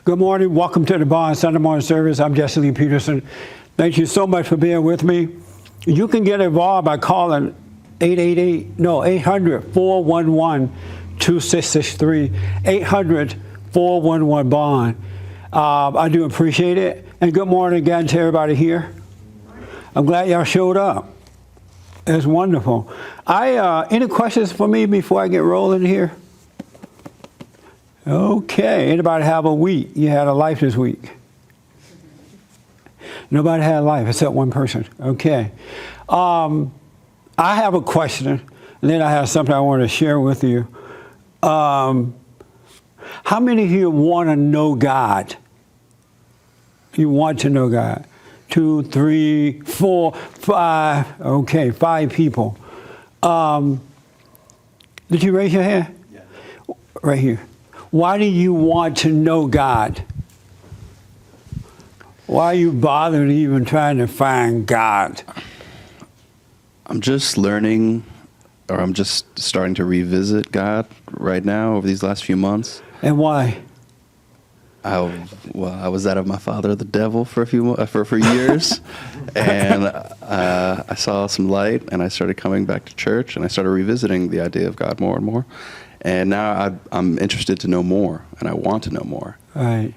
Good morning. Welcome to the Bond Sunday morning service. I'm Jesse Lee Peterson. Thank you so much for being with me. You can get involved by calling 800-411-2663, 800-411-BOND. I do appreciate it. And good morning again to everybody here. I'm glad y'all showed up. It's wonderful. Any questions for me before I get rolling here? Okay. Anybody have a week? You had a life this week? Nobody had a life except one person. Okay. I have a question, and then I have something I want to share with you. How many of you want to know God? You want to know God? 2, 3, 4, 5. Okay, 5 people. Did you raise your hand? Yeah. Right here. Why do you want to know God? Why are you bothered even trying to find God? I'm just learning, or I'm just starting to revisit God right now over these last few months. And why? I was out of my father, the devil, for years, and I saw some light, and I started coming back to church, and I started revisiting the idea of God more and more, and now I'm interested to know more, and I want to know more. Right.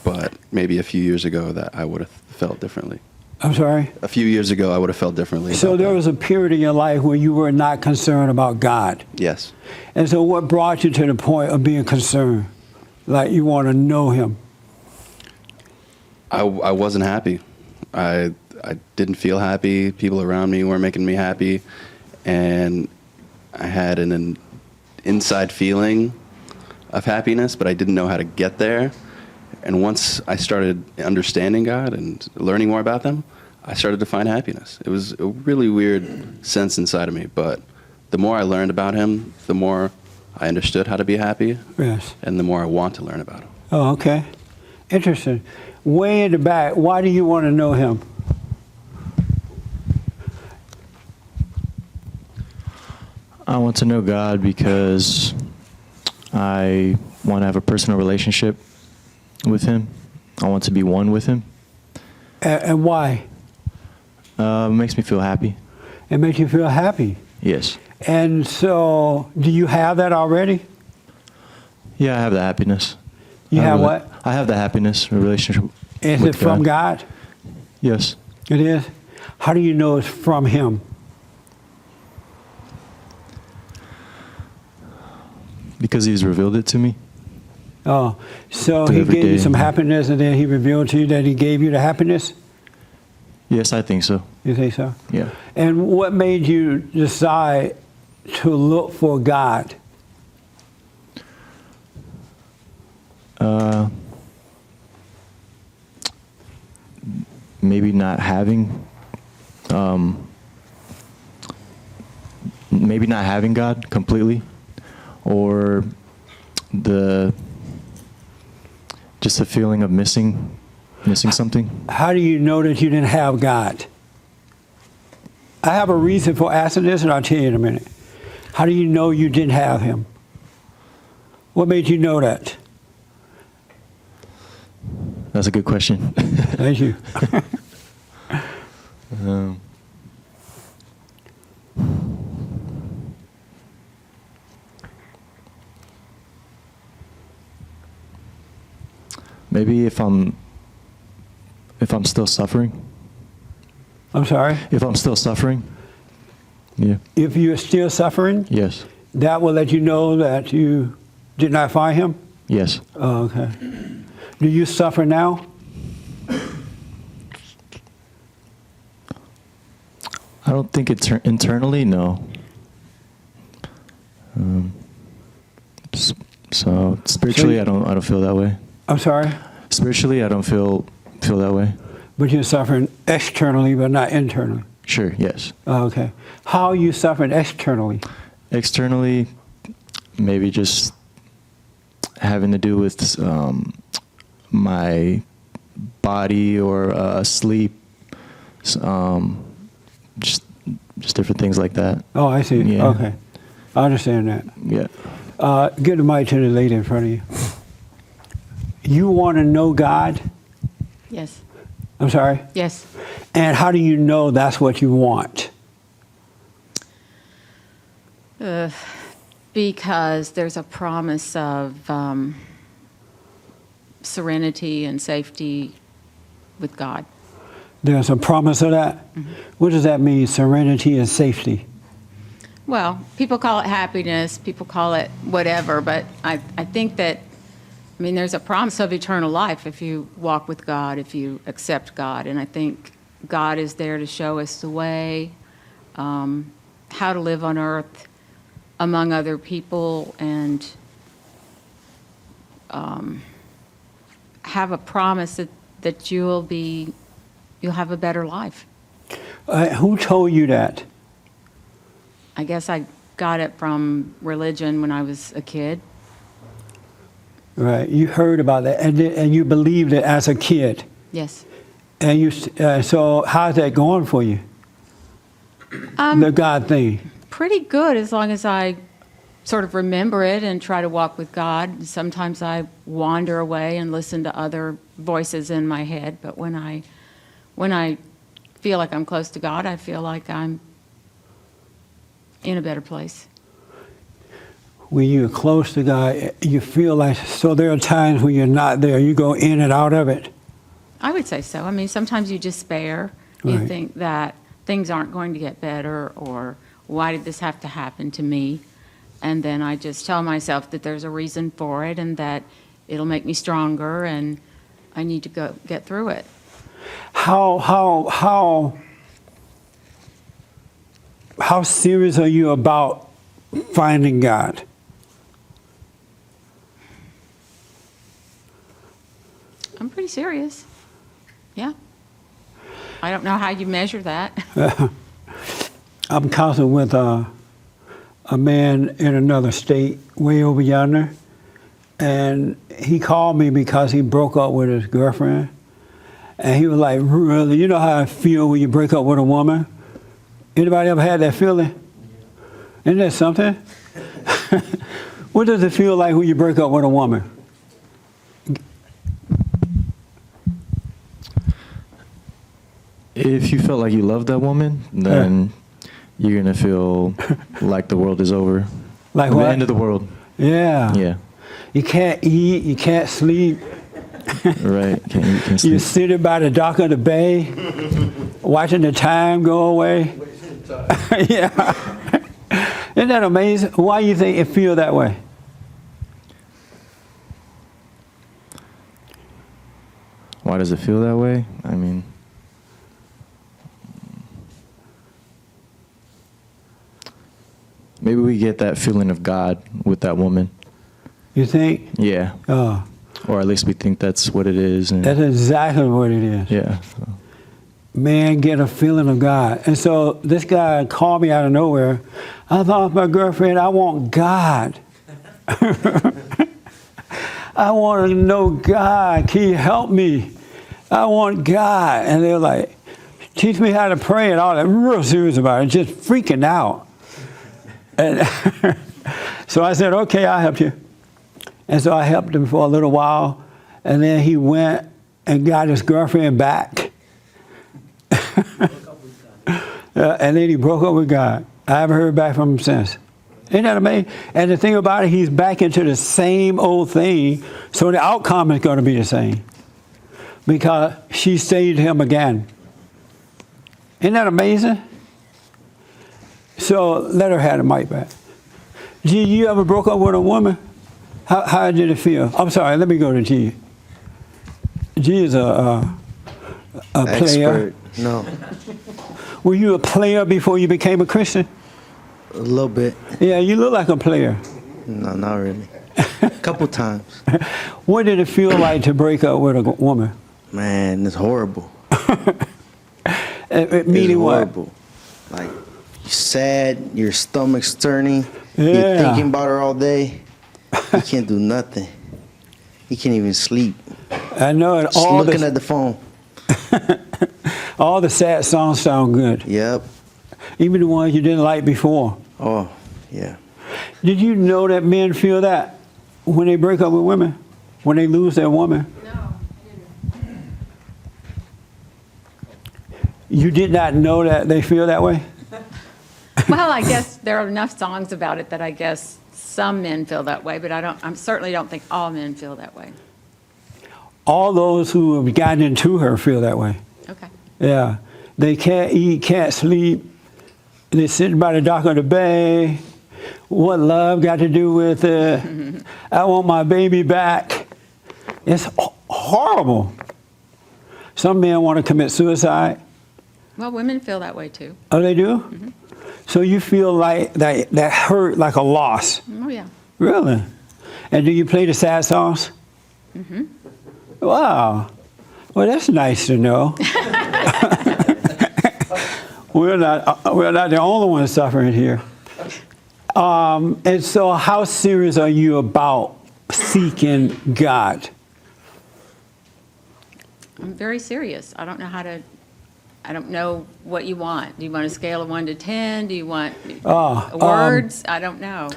But maybe a few years ago that I would have felt differently. I'm sorry? A few years ago I would have felt differently. So there was a period in your life where you were not concerned about God. Yes. And so what brought you to the point of being concerned? Like you want to know him? I wasn't happy. I didn't feel happy. People around me weren't making me happy. And I had an inside feeling of happiness, but I didn't know how to get there. And once I started understanding God and learning more about them, I started to find happiness. It was a really weird sense inside of me, but the more I learned about him, the more I understood how to be happy. Yes. And the more I want to learn about him. Oh, okay. Interesting. Way in the back, why do you want to know him? I want to know God because I want to have a personal relationship with him. I want to be one with him. And why? It makes me feel happy. It makes you feel happy? Yes. And so, do you have that already? Yeah, I have the happiness. You have what? I have the happiness, a relationship Is with it from God? Yes. It is? How do you know it's from him? Because he's revealed it to me. Oh, so he gave you some happiness and then he revealed to you that he gave you the happiness? Yes, I think so. You think so? Yeah. And what made you decide to look for God? Maybe not having God completely, or just a feeling of missing something. How do you know that you didn't have God? I have a reason for asking this, and I'll tell you in a minute. How do you know you didn't have him? What made you know that? That's a good question. Thank you. Maybe if I'm still suffering. I'm sorry? If I'm still suffering. Yeah. If you're still suffering? Yes. That will let you know that you did not find him? Yes. Oh, okay. Do you suffer now? I don't think it's internally, no. So spiritually, I don't feel that way. I'm sorry? Spiritually, I don't feel that way. But you're suffering externally, but not internally? Sure, yes. Oh, okay. How are you suffering externally? Externally, maybe just having to do with my body or sleep, just different things like that. Oh, I see. Yeah. Okay. I understand that. Yeah. Give the mic to the lady in front of you. You want to know God? Yes. I'm sorry? Yes. And how do you know that's what you want? Because there's a promise of serenity and safety with God. There's a promise of that? What does that mean, serenity and safety? Well, people call it happiness, people call it whatever, but I think that, I mean, there's a promise of eternal life if you walk with God, if you accept God. And I think God is there to show us the way, how to live on earth among other people, and have a promise that you'll have a better life. Who told you that? I guess I got it from religion when I was a kid. Right, you heard about that, and you believed it as a kid. Yes. And you, so how's that going for you? The God thing. Pretty good, as long as I sort of remember it and try to walk with God. Sometimes I wander away and listen to other voices in my head, but when I feel like I'm close to God, I feel like I'm in a better place. When you're close to God, you feel like, so there are times when you're not there, you go in and out of it? I would say so. I mean, sometimes you despair. You Right. think that things aren't going to get better, or why did this have to happen to me? And then I just tell myself that there's a reason for it and that it'll make me stronger and I need to go get through it. How serious are you about finding God? I'm pretty serious. Yeah. I don't know how you measure that. I'm counseling with a man in another state, way over yonder, and he called me because he broke up with his girlfriend, and he was like, really, you know how I feel when you break up with a woman? Anybody ever had that feeling? Isn't that something? What does it feel like when you break up with a woman? If you felt like you loved that woman, then you're going to feel like the world is over. Like The what? end of the world. Yeah. Yeah. You can't eat, you can't sleep. Right. Can't eat, can't You're sleep. sitting by the dock of the bay, watching the time go away. Yeah. Isn't that amazing? Why do you think it feel that way? Why does it feel that way? I mean, maybe we get that feeling of God with that woman. You think? Yeah. Oh, Or at least we think that's what it is. And that's exactly what it is. yeah. So. Man, get a feeling of God. And so this guy called me out of nowhere. I thought, my girlfriend, I want God. I want to know God. Can you help me? I want God. And they're like, teach me how to pray and all that. Real serious about it, just freaking out. And so I said, okay, I'll help you. And so I helped him for a little while. And then he went and got his girlfriend back. And then he broke up with God. I haven't heard back from him since. Isn't that amazing? And the thing about it, he's back into the same old thing, so the outcome is going to be the same. Because she saved him again. Isn't that amazing? So let her have the mic back. G, you ever broke up with a woman? How did it feel? I'm sorry, let me go to G. G is a player. Expert. No, Were you a player before you became a Christian? a little bit. Yeah, you look like a player. No, not really. A couple times. What did it feel like to break up with a woman? Man, it's horrible. Meaning It's what? horrible. Like, you're sad, your stomach's turning, Yeah. you're thinking about her all day. You can't do nothing. You can't even sleep. I know it. Just looking at the phone. All the sad songs sound good, Yep. even the ones you didn't like before. Oh, yeah. Did you know that men feel that when they break up with women? When they lose their woman? No, I didn't. You did not know that they feel that way? Well, I guess there are enough songs about it that I guess some men feel that way, but I certainly don't think all men feel that way. All those who have gotten into her feel that way. Okay. Yeah. They can't eat, can't sleep. They're sitting by the dock of the bay. What love got to do with it? I want my baby back. It's horrible. Some men want to commit suicide. Well, women feel that way too. Oh, they do? So you feel like that hurt like a loss? Oh, yeah. Really? And do you play the sad songs? Wow. Well, that's nice to know. We're not the only ones suffering here. And so how serious are you about seeking God? I'm very serious. I don't know what you want. Do you want a scale of 1 to 10? Do you want words? I don't know.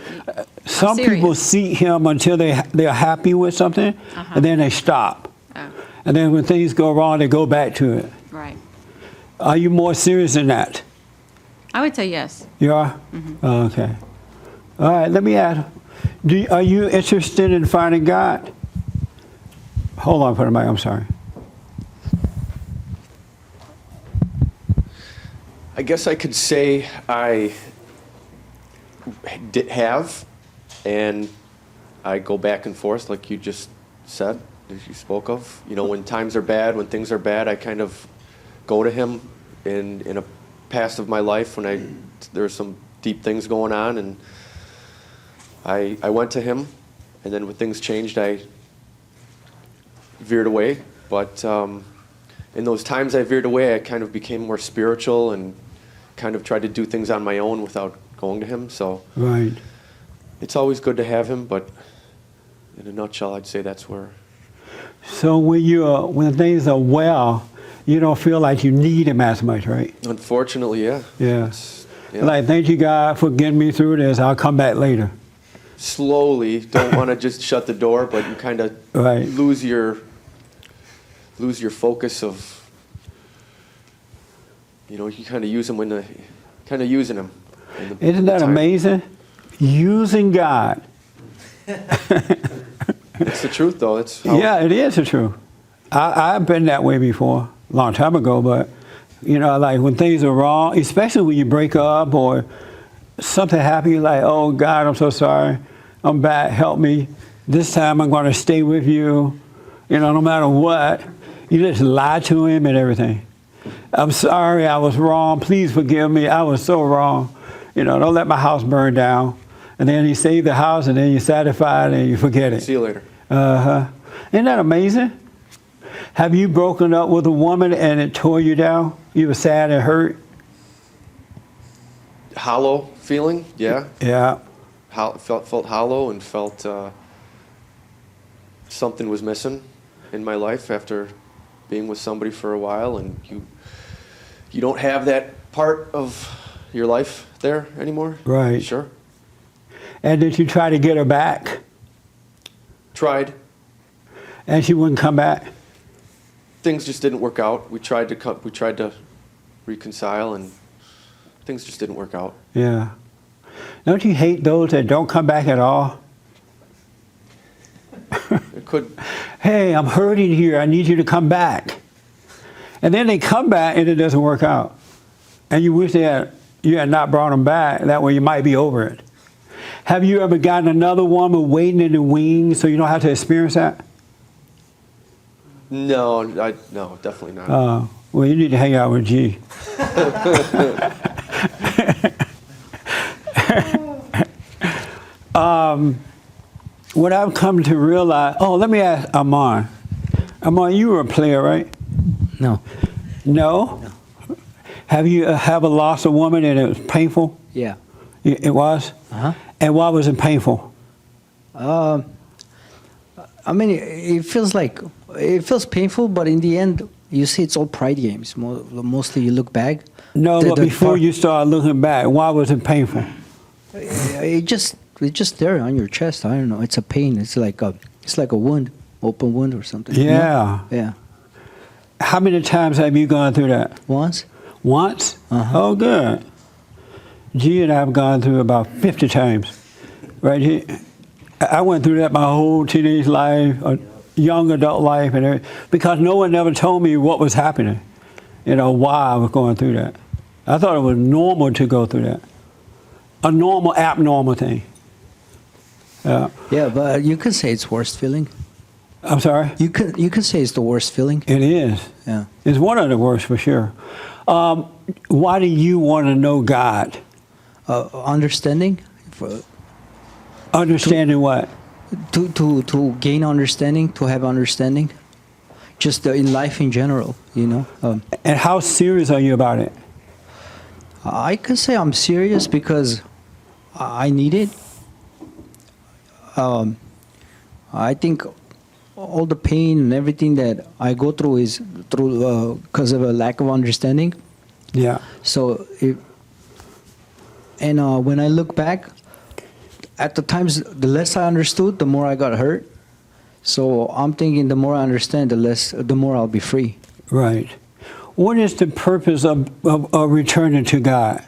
Some people seek him until they're happy with something, and then they stop. Oh, And then when things go wrong, they go back to it. right. Are you more serious than that? I would say yes. You are? Oh, okay. All right, let me ask. Are you interested in finding God? Hold on for the mic, I'm sorry. I guess I could say I did have, and I go back and forth like you just said, as you spoke of. You know, when times are bad, when things are bad, I kind of go to him in a past of my life when there were some deep things going on, and I went to him, and then when things changed, I veered away. But in those times I veered away, I kind of became more spiritual and kind of tried to do things on my own without going to him. So Right. it's always good to have him, but in a nutshell, I'd say that's where. So when things are well, you don't feel like you need him as much, right? Unfortunately, yeah. Yeah. Yeah. Like, thank you, God, for getting me through this. I'll come back later. Slowly, don't want to just shut the door, but you kind of Right. lose your focus of. You know, you kind of use him using him. Isn't that amazing? Using God. It's the truth, though. It's how, Yeah, it is the truth. I've been that way before, a long time ago, but, you know, like when things are wrong, especially when you break up or something happens, you're like, oh, God, I'm so sorry. I'm bad. Help me. This time I'm going to stay with you. You know, no matter what. You just lie to him and everything. I'm sorry, I was wrong. Please forgive me. I was so wrong. You know, don't let my house burn down. And then you save the house, and then you're satisfied, and you forget it. See you later. Isn't that amazing? Have you broken up with a woman and it tore you down? You were sad and hurt? Hollow feeling, yeah. Yeah. Felt hollow and felt something was missing in my life after being with somebody for a while, and you don't have that part of your life there anymore. Right. Sure. And did you try to get her back? Tried. And she wouldn't come back? Things just didn't work out. We tried to reconcile, and things just didn't work out. Yeah. Don't you hate those that don't come back at all? It could. Hey, I'm hurting here. I need you to come back. And then they come back and it doesn't work out. And you wish you had not brought them back. That way you might be over it. Have you ever gotten another woman waiting in the wings so you don't have to experience that? No, definitely not. Well, you need to hang out with G. What I've come to realize, let me ask Amon. Amon, you were a player, right? No. No? Have you ever lost a woman and it was painful? Yeah. It was? Uh-huh. And why was it painful? I mean, it feels painful, but in the end, you see it's all pride games. Mostly you look back. No, but before you start looking back, why was it painful? It just it's just there on your chest. I don't know. It's a pain. It's like a wound, open wound or something. Yeah. Yeah. How many times have you gone through that? Once. Once? Uh-huh. Oh, good. G and I have gone through about 50 times. Right here. I went through that my whole teenage life, young adult life, and everything, because no one ever told me what was happening, why I was going through that. I thought it was normal to go through that. A normal, abnormal thing. Yeah, but you can say it's worst feeling. I'm sorry? You can say it's the worst feeling. It is. Yeah. It's one of the worst for sure. Why do you want to know God? Understanding. Understanding what? To gain understanding, to have understanding, just in life in general, And how serious are you about it? I can say I'm serious because I need it. I think all the pain and everything that I go through is through because of a lack of understanding. Yeah. So, when I look back, at the times, the less I understood, the more I got hurt. So I'm thinking the more I understand, the more I'll be free. Right. What is the purpose of returning to God?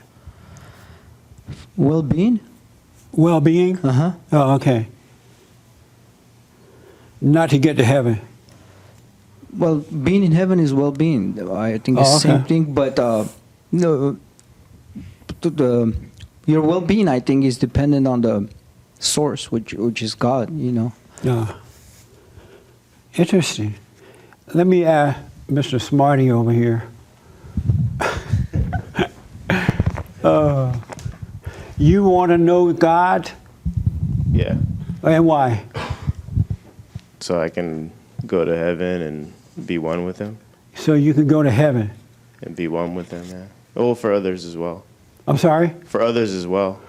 Well-being. Well-being? Uh-huh. Oh, okay. Not to get to heaven. Well, being in heaven is well-being. I think it's the same thing, but your well-being, I think, is dependent on the source, which is God. Yeah. Interesting. Let me ask Mr. Smarty over here. You want to know God? Yeah. And why? So I can go to heaven and be one with him. So you can go to heaven. And be one with him, yeah. Oh, for others as well. I'm sorry? For others as well.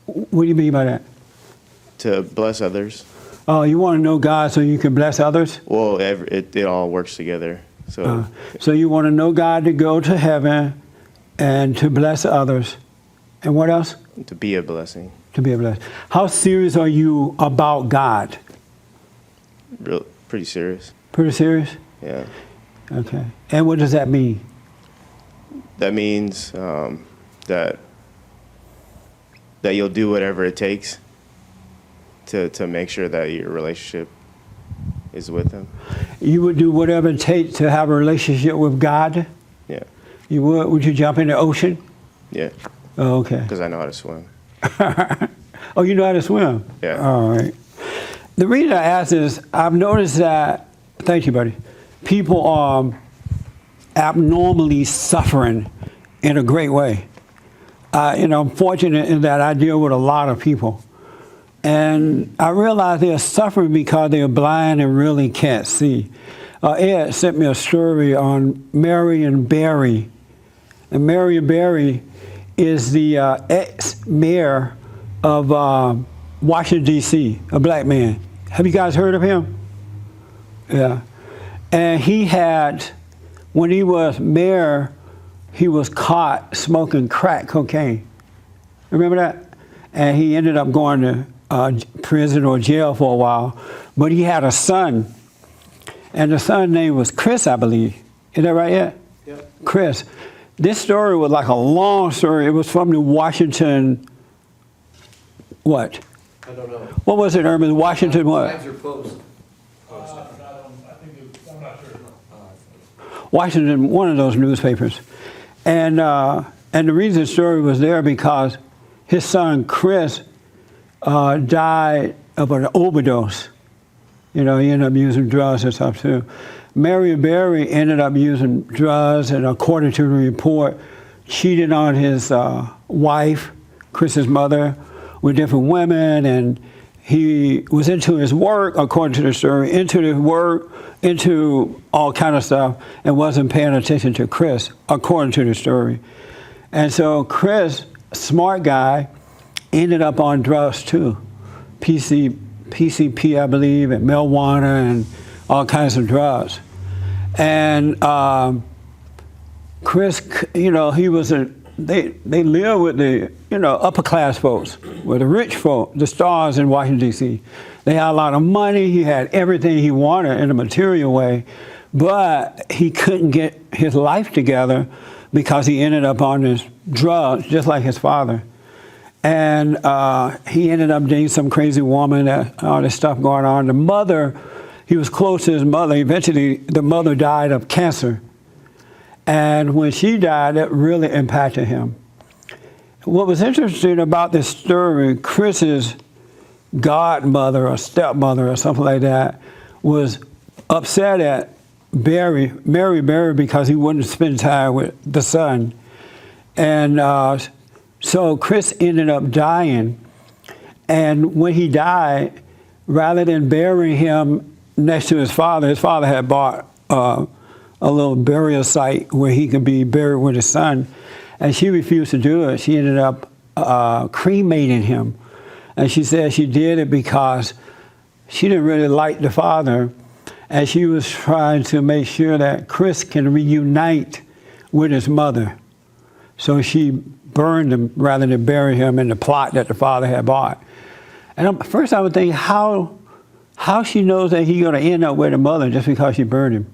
What do you mean by that? To bless others. Oh, you want to know God so you can bless others? Well, it all works together. So So you want to know God to go to heaven and to bless others. And what else? to be a blessing. To be a blessing. How serious are you about God? Pretty serious. Pretty serious? Yeah. Okay. And what does that mean? That means that you'll do whatever it takes to make sure that your relationship is with him. You would do whatever it takes to have a relationship with God? Yeah. You would? Would you jump in the ocean? Yeah. Oh, okay. Because I know how to swim. Oh, you know how to swim? Yeah. All right. The reason I ask is I've noticed that, thank you, buddy, people are abnormally suffering in a great way. I'm fortunate in that I deal with a lot of people. And I realize they're suffering because they're blind and really can't see. Ed sent me a story on Marion Barry. And Marion Barry is the ex-mayor of Washington, D.C., a black man. Have you guys heard of him? Yeah. And he had, when he was mayor, he was caught smoking crack cocaine. Remember that? And he ended up going to prison or jail for a while. But he had a son. And the son's name was Chris, I believe. Is that right yet? Yep. Chris. This story was like a long story. It was from the Washington, what? I don't know. What was it, Irvin? Washington what? Times or Post? Washington, one of those newspapers. And the reason the story was there because his son, Chris, died of an overdose. He ended up using drugs and stuff too. Marion Barry ended up using drugs and, according to the report, cheated on his wife, Chris's mother, with different women, and he was into his work, according to the story, into all kind of stuff, and wasn't paying attention to Chris, according to the story. And so Chris, smart guy, ended up on drugs too, PCP, I believe, and marijuana, and all kinds of drugs. And Chris, he was they lived with the, upper class folks. were the rich folk, the stars in Washington, D.C. They had a lot of money. He had everything he wanted in a material way, but he couldn't get his life together because he ended up on this drugs, just like his father. And he ended up dating some crazy woman, all this stuff going on. The mother, he was close to his mother. Eventually, the mother died of cancer. And when she died, it really impacted him. What was interesting about this story, Chris's godmother or stepmother or something like that was upset at Mary Berry, because he wouldn't spend time with the son. And so Chris ended up dying. And when he died, rather than burying him next to his father had bought a little burial site where he could be buried with his son. And she refused to do it. She ended up cremating him. And she said she did it because she didn't really like the father. And she was trying to make sure that Chris can reunite with his mother. So she burned him rather than bury him in the plot that the father had bought. And first I would think how she knows that he's going to end up with the mother just because she burned him.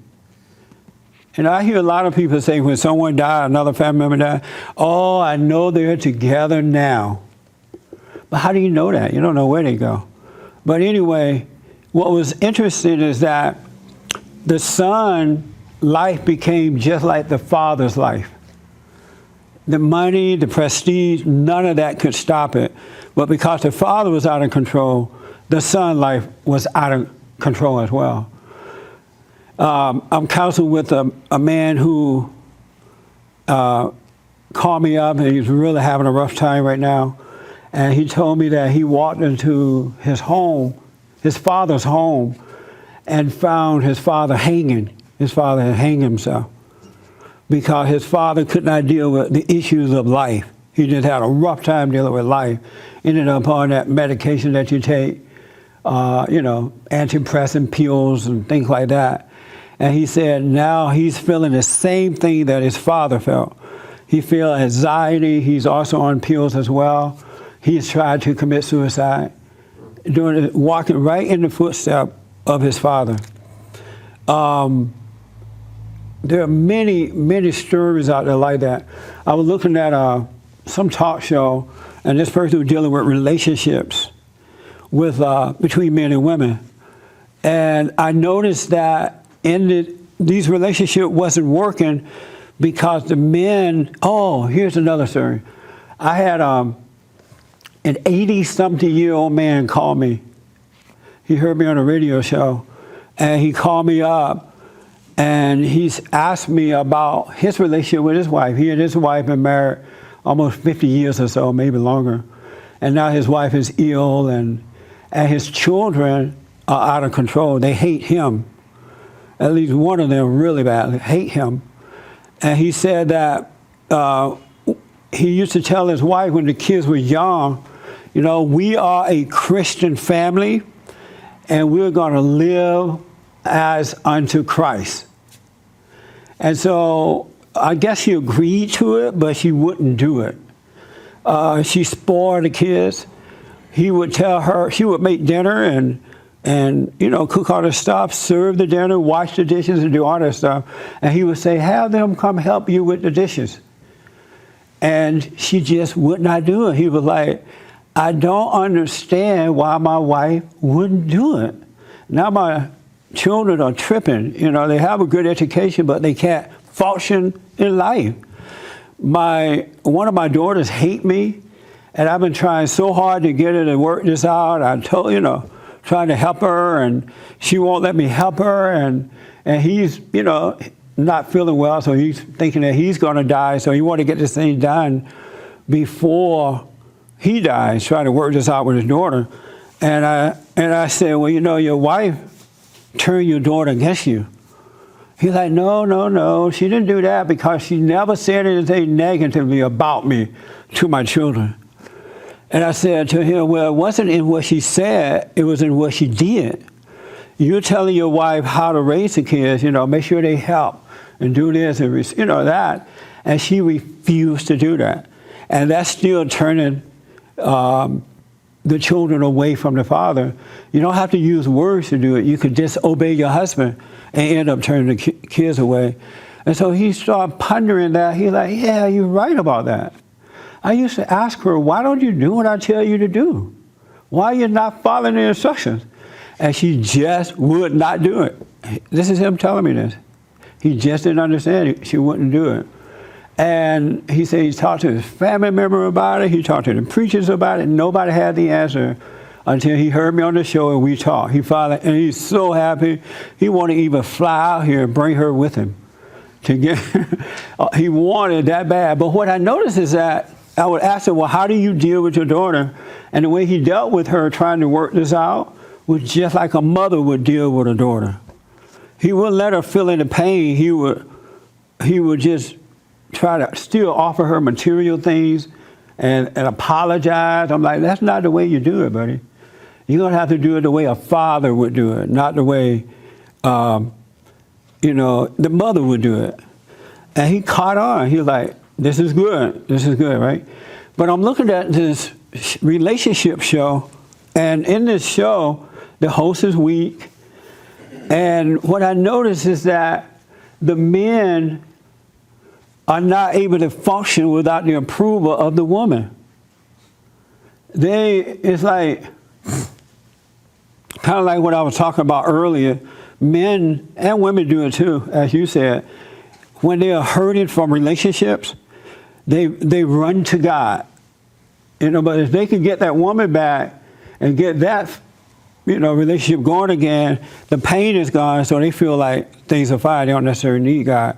And I hear a lot of people say when someone died, another family member died, oh, I know they're together now. But how do you know that? You don't know where they go. But anyway, what was interesting is that the son's life became just like the father's life. The money, the prestige, none of that could stop it. But because the father was out of control, the son's life was out of control as well. I'm counseled with a man who called me up, and he's really having a rough time right now. And he told me that he walked into his home, his father's home, and found his father hanging. His father had hanged himself because his father could not deal with the issues of life. He just had a rough time dealing with life. Ended up on that medication that you take, antidepressant pills and things like that. And he said now he's feeling the same thing that his father felt. He feels anxiety. He's also on pills as well. He's tried to commit suicide, walking right in the footsteps of his father. There are many, many stories out there like that. I was looking at some talk show, and this person was dealing with relationships with between men and women. And I noticed that these relationships wasn't working because the men, here's another story. I had an 80-something-year-old man call me. He heard me on a radio show, and he called me up, and he's asked me about his relationship with his wife. He and his wife been married almost 50 years or so, maybe longer. And now his wife is ill, and his children are out of control. They hate him. At least one of them really badly hate him. And he said that he used to tell his wife when the kids were young, we are a Christian family, and we're going to live as unto Christ. And so I guess she agreed to it, but she wouldn't do it. She spoiled the kids. He would tell her, she would make dinner and cook all the stuff, serve the dinner, wash the dishes, and do all that stuff. And he would say, have them come help you with the dishes. And she just would not do it. He was like, I don't understand why my wife wouldn't do it. Now my children are tripping. They have a good education, but they can't function in life. One of my daughters hate me, and I've been trying so hard to get her to work this out. I told, trying to help her, and she won't let me help her, and he's, not feeling well, so he's thinking that he's going to die, so he wanted to get this thing done before he dies, trying to work this out with his daughter. And I said, well, your wife turned your daughter against you. He's like, no, she didn't do that because she never said anything negatively about me to my children. And I said to him, well, it wasn't in what she said, it was in what she did. You're telling your wife how to raise the kids, make sure they help and do this and, that. And she refused to do that. And that's still turning the children away from the father. You don't have to use words to do it. You could disobey your husband and end up turning the kids away. And so he started pondering that. He's like, yeah, you're right about that. I used to ask her, why don't you do what I tell you to do? Why are you not following the instructions? And she just would not do it. This is him telling me this. He just didn't understand it. She wouldn't do it. And he said he talked to his family member about it. He talked to the preachers about it. Nobody had the answer until he heard me on the show and we talked. He finally, and he's so happy. He wanted to even fly out here and bring her with him to get. He wanted that bad. But what I noticed is that I would ask him, well, how do you deal with your daughter? And the way he dealt with her trying to work this out was just like a mother would deal with a daughter. He wouldn't let her feel any pain. He would just try to still offer her material things and apologize. I'm like, that's not the way you do it, buddy. You're going to have to do it the way a father would do it, not the way, the mother would do it. And he caught on. He was like, this is good. This is good, right? But I'm looking at this relationship show, and in this show, the host is weak. And what I noticed is that the men are not able to function without the approval of the woman. It's like, kind of like what I was talking about earlier, men and women do it too, as you said. When they are hurting from relationships, they run to God. But if they can get that woman back and get that relationship going again, the pain is gone, so they feel like things are fine. They don't necessarily need God.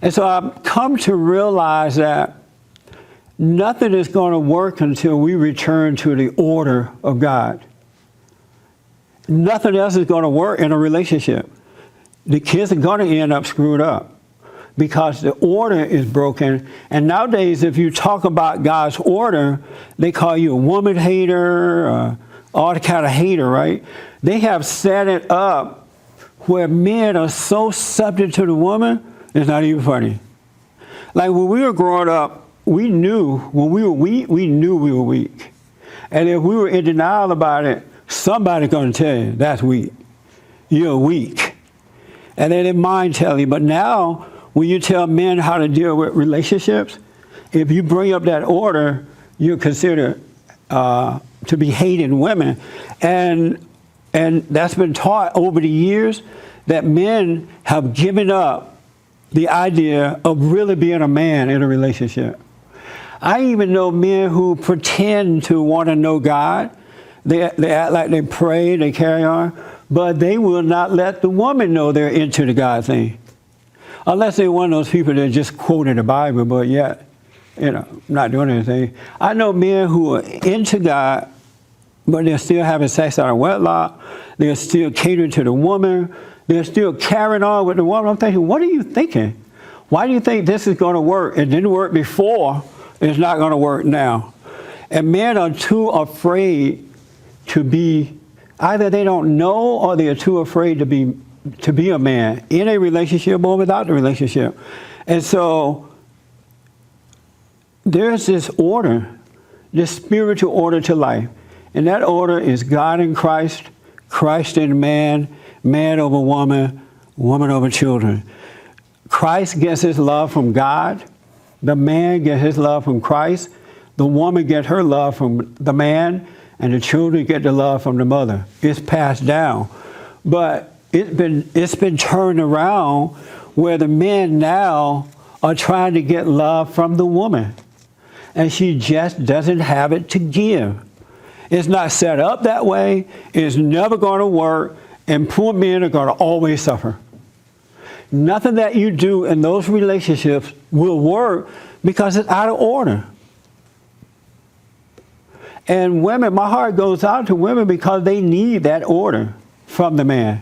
And so I've come to realize that nothing is going to work until we return to the order of God. Nothing else is going to work in a relationship. The kids are going to end up screwed up because the order is broken. And nowadays, if you talk about God's order, they call you a woman hater, all the kind of hater, right? They have set it up where men are so subject to the woman, it's not even funny. Like when we were growing up, we knew when we were weak, we knew we were weak. And if we were in denial about it, somebody's going to tell you, that's weak. You're weak. And they didn't mind telling you. But now, when you tell men how to deal with relationships, if you bring up that order, you're considered to be hating women. And that's been taught over the years that men have given up the idea of really being a man in a relationship. I even know men who pretend to want to know God. They act like they pray, they carry on, but they will not let the woman know they're into the God thing. Unless they're one of those people that just quoted the Bible, but yet, not doing anything. I know men who are into God, but they're still having sex out of wedlock. They're still catering to the woman. They're still carrying on with the woman. I'm thinking, what are you thinking? Why do you think this is going to work? It didn't work before. It's not going to work now. And men are too afraid to be, either they don't know or they are too afraid to be a man in a relationship or without the relationship. And so there's this order, this spiritual order to life. And that order is God in Christ, Christ in man, man over woman, woman over children. Christ gets his love from God. The man gets his love from Christ. The woman gets her love from the man. And the children get the love from the mother. It's passed down. But it's been turned around where the men now are trying to get love from the woman. And she just doesn't have it to give. It's not set up that way. It's never going to work. And poor men are going to always suffer. Nothing that you do in those relationships will work because it's out of order. And women, my heart goes out to women because they need that order from the man.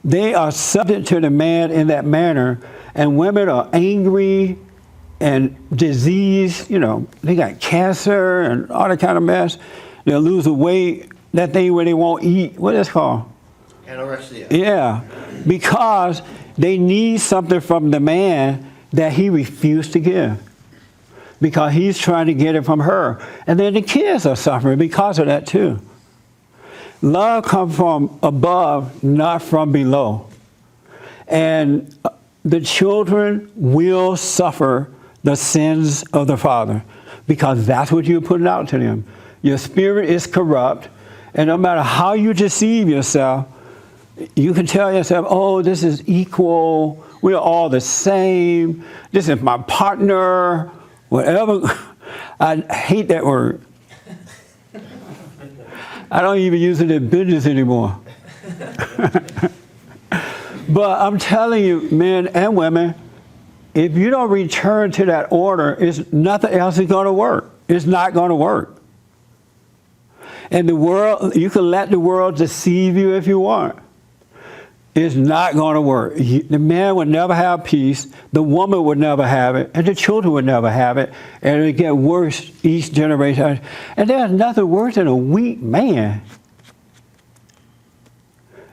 They are subject to the man in that manner, and women are angry and diseased. They got cancer and all that kind of mess. They'll lose the weight, that thing where they won't eat. What is it called? Anorexia. Yeah, because they need something from the man that he refused to give. because he's trying to get it from her. And then the kids are suffering because of that too. Love comes from above, not from below. And the children will suffer the sins of the father because that's what you're putting out to them. Your spirit is corrupt, and no matter how you deceive yourself, you can tell yourself, oh, this is equal, we're all the same, this is my partner, whatever. I hate that word. I don't even use it in business anymore. But I'm telling you, men and women, if you don't return to that order, nothing else is going to work. It's not going to work. And the world, you can let the world deceive you if you want. It's not going to work. The man would never have peace, the woman would never have it, and the children would never have it, and it would get worse each generation. And there's nothing worse than a weak man.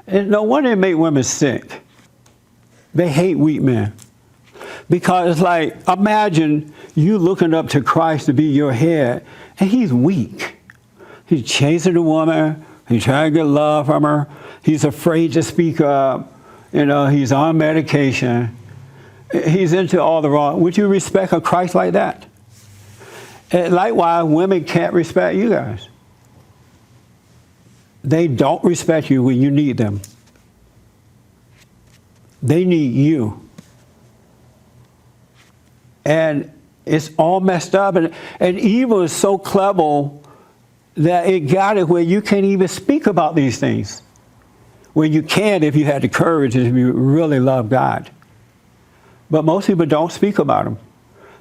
And no wonder they make women sick. They hate weak men. Because it's like, imagine you looking up to Christ to be your head, and he's weak. He's chasing the woman. He's trying to get love from her. He's afraid to speak up. You know, he's on medication. He's into all the wrong. Would you respect a Christ like that? And likewise, women can't respect you guys. They don't respect you when you need them. They need you. And it's all messed up. And evil is so clever that it got it where you can't even speak about these things. Where you can if you had the courage and if you really love God. But most people don't speak about them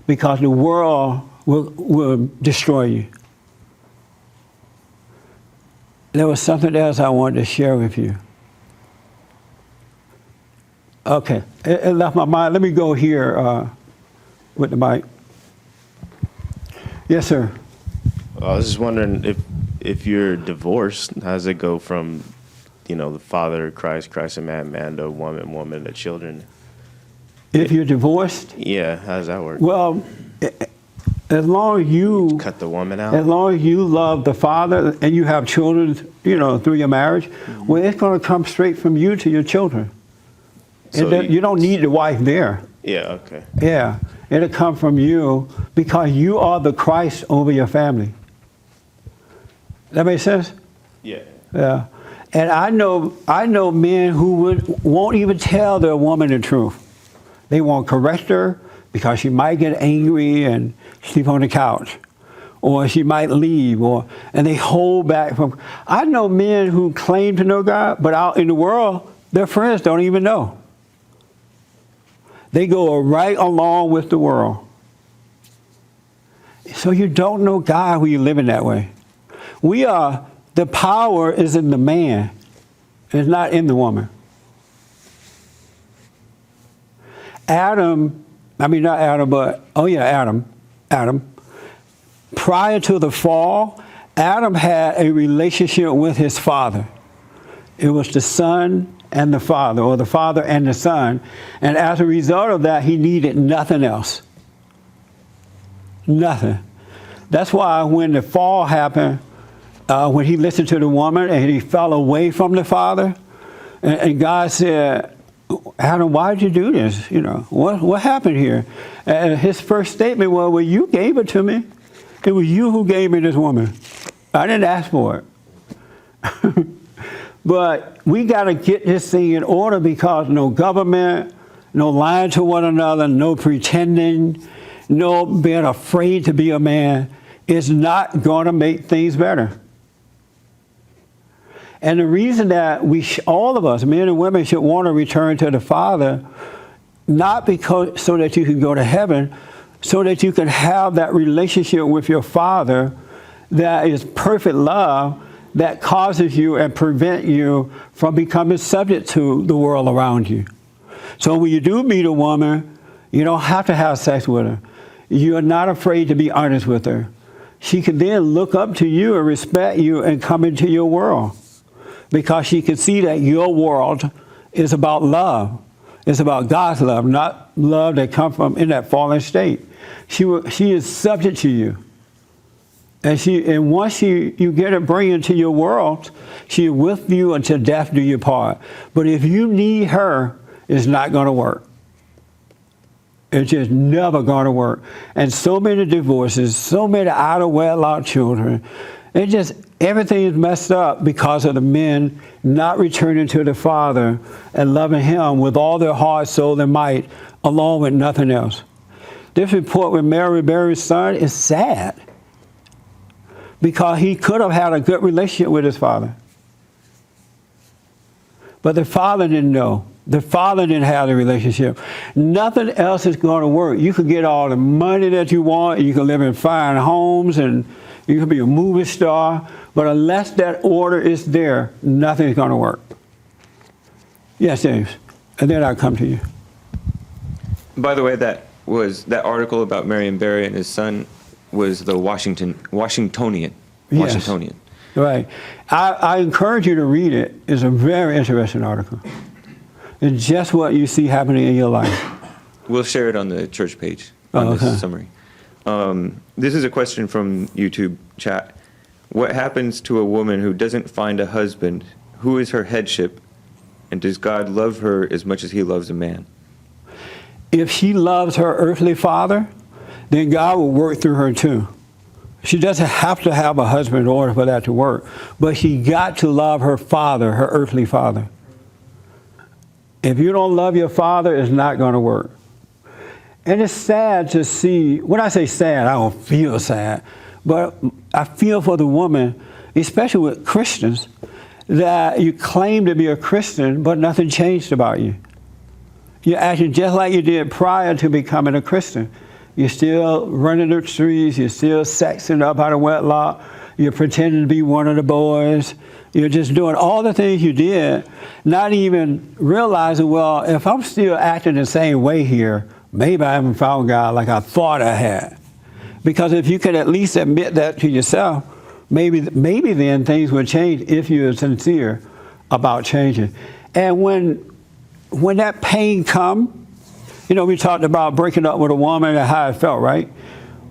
because the world will destroy you. There was something else I wanted to share with you. Okay, it left my mind. Let me go here with the mic. Yes, sir. I was just wondering if you're divorced, how does it go from, the father, Christ and man to woman to children? If you're divorced? Yeah, how does that work? Well, as long as you cut the woman out? As long as you love the father and you have children, through your marriage, well, it's going to come straight from you to your children. So you don't need the wife there. Yeah, okay. Yeah, it'll come from you because you are the Christ over your family. That makes sense? Yeah. Yeah. And I know men who won't even tell their woman the truth. They won't correct her because she might get angry and sleep on the couch, or she might leave, and they hold back from. I know men who claim to know God, but out in the world, their friends don't even know. They go right along with the world. So you don't know God when you're living that way. The power is in the man. It's not in the woman. Adam, prior to the fall, Adam had a relationship with his father. It was the son and the father, or the father and the son. And as a result of that, he needed nothing else. Nothing. That's why when the fall happened, when he listened to the woman and he fell away from the father, and God said, Adam, why did you do this? What happened here? And his first statement was, well, you gave it to me. It was you who gave me this woman. I didn't ask for it. But we got to get this thing in order because no government, no lying to one another, no pretending, no being afraid to be a man is not going to make things better. And the reason that all of us, men and women, should want to return to the Father, not because so that you can go to heaven, so that you can have that relationship with your Father that is perfect love, that causes you and prevent you from becoming subject to the world around you. So when you do meet a woman, you don't have to have sex with her. You are not afraid to be honest with her. She can then look up to you and respect you and come into your world because she can see that your world is about love. It's about God's love, not love that comes from in that fallen state. She is subject to you. And once you get her, bring her into your world, she is with you until death do you part. But if you need her, it's not going to work. It's just never going to work. And so many divorces, so many out of wedlock children, everything is messed up because of the men not returning to the Father and loving Him with all their heart, soul, and might, along with nothing else. This report with Mary Berry's son is sad because he could have had a good relationship with his father. But the father didn't know. The father didn't have the relationship. Nothing else is going to work. You can get all the money that you want. You can live in fine homes and you can be a movie star. But unless that order is there, nothing's going to work. Yes, James. And then I'll come to you. By the way, that article about Marion Barry and his son was the Washingtonian. Yes. Washingtonian. Right. I encourage you to read it. It's a very interesting article. It's just what you see happening in your life. We'll share it on the church page on this summary. This is a question from YouTube chat. What happens to a woman who doesn't find a husband? Who is her headship? And does God love her as much as He loves a man? If she loves her earthly father, then God will work through her too. She doesn't have to have a husband in order for that to work. But she got to love her father, her earthly father. If you don't love your father, it's not going to work. And it's sad to see, when I say sad, I don't feel sad, but I feel for the woman, especially with Christians, that you claim to be a Christian, but nothing changed about you. You're acting just like you did prior to becoming a Christian. You're still running the streets, you're still sexing up out of wedlock, you're pretending to be one of the boys. You're just doing all the things you did, not even realizing, well, if I'm still acting the same way here, maybe I haven't found God like I thought I had. Because if you could at least admit that to yourself, maybe then things will change if you're sincere about changing. And when that pain comes, we talked about breaking up with a woman and how it felt, right?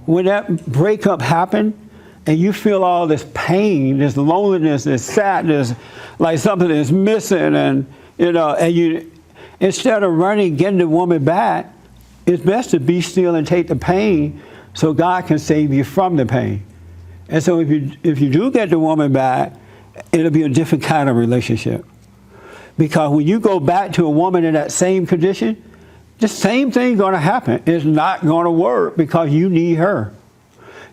When that breakup happened, and you feel all this pain, this loneliness, this sadness, like something is missing, and you, instead of running, getting the woman back, it's best to be still and take the pain so God can save you from the pain. And so if you do get the woman back, it'll be a different kind of relationship. Because when you go back to a woman in that same condition, the same thing's going to happen. It's not going to work because you need her.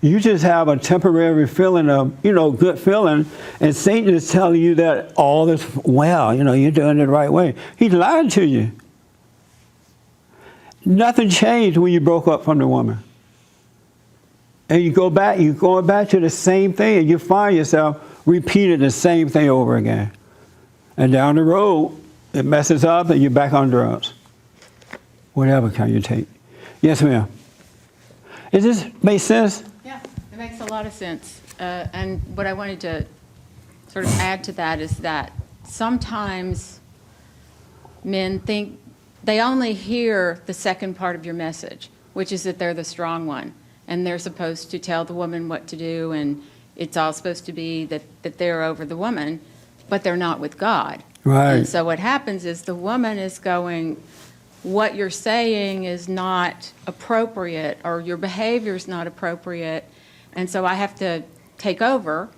You just have a temporary feeling of, good feeling, and Satan is telling you that all is well, you're doing it the right way. He's lying to you. Nothing changed when you broke up from the woman. And you're going back to the same thing, and you find yourself repeating the same thing over again. And down the road, it messes up, and you're back on drugs. Whatever kind you take. Yes, ma'am. Does this make sense? Yeah, it makes a lot of sense. And what I wanted to sort of add to that is that sometimes men think they only hear the second part of your message, which is that they're the strong one. And they're supposed to tell the woman what to do, and it's all supposed to be that they're over the woman, but they're not with God. Right. And so what happens is the woman is going, what you're saying is not appropriate, or your behavior is not appropriate, and so I have to take over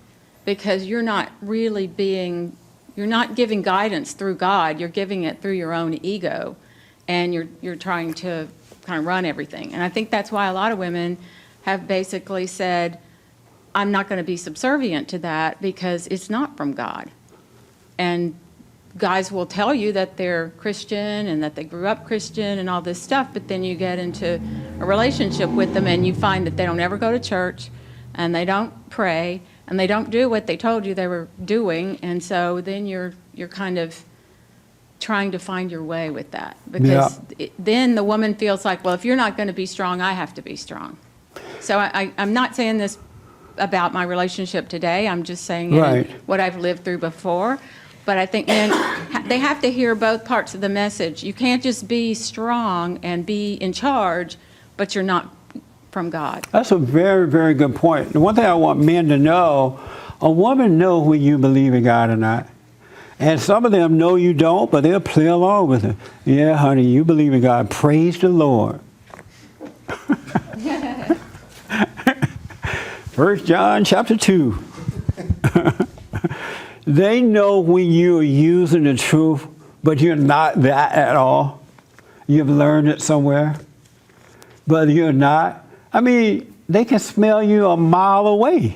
because you're not giving guidance through God, you're giving it through your own ego, and you're trying to kind of run everything. And I think that's why a lot of women have basically said, I'm not going to be subservient to that because it's not from God. And guys will tell you that they're Christian and that they grew up Christian and all this stuff, but then you get into a relationship with them and you find that they don't ever go to church and they don't pray and they don't do what they told you they were doing, and so then you're kind of trying to find your way with that, because then the woman feels like, well, if you're not going to be strong, I have to be strong. So I'm not saying this about my relationship today. I'm just saying Right. what I've lived through before. But I think men, they have to hear both parts of the message. You can't just be strong and be in charge, but you're not from God. That's a very, very good point. The one thing I want men to know, a woman knows when you believe in God or not. And some of them know you don't, but they'll play along with it. Yeah, honey, you believe in God. Praise the Lord. 1 John chapter 2. They know when you're using the truth, but you're not that at all. You've learned it somewhere, but you're not. I mean, they can smell you a mile away.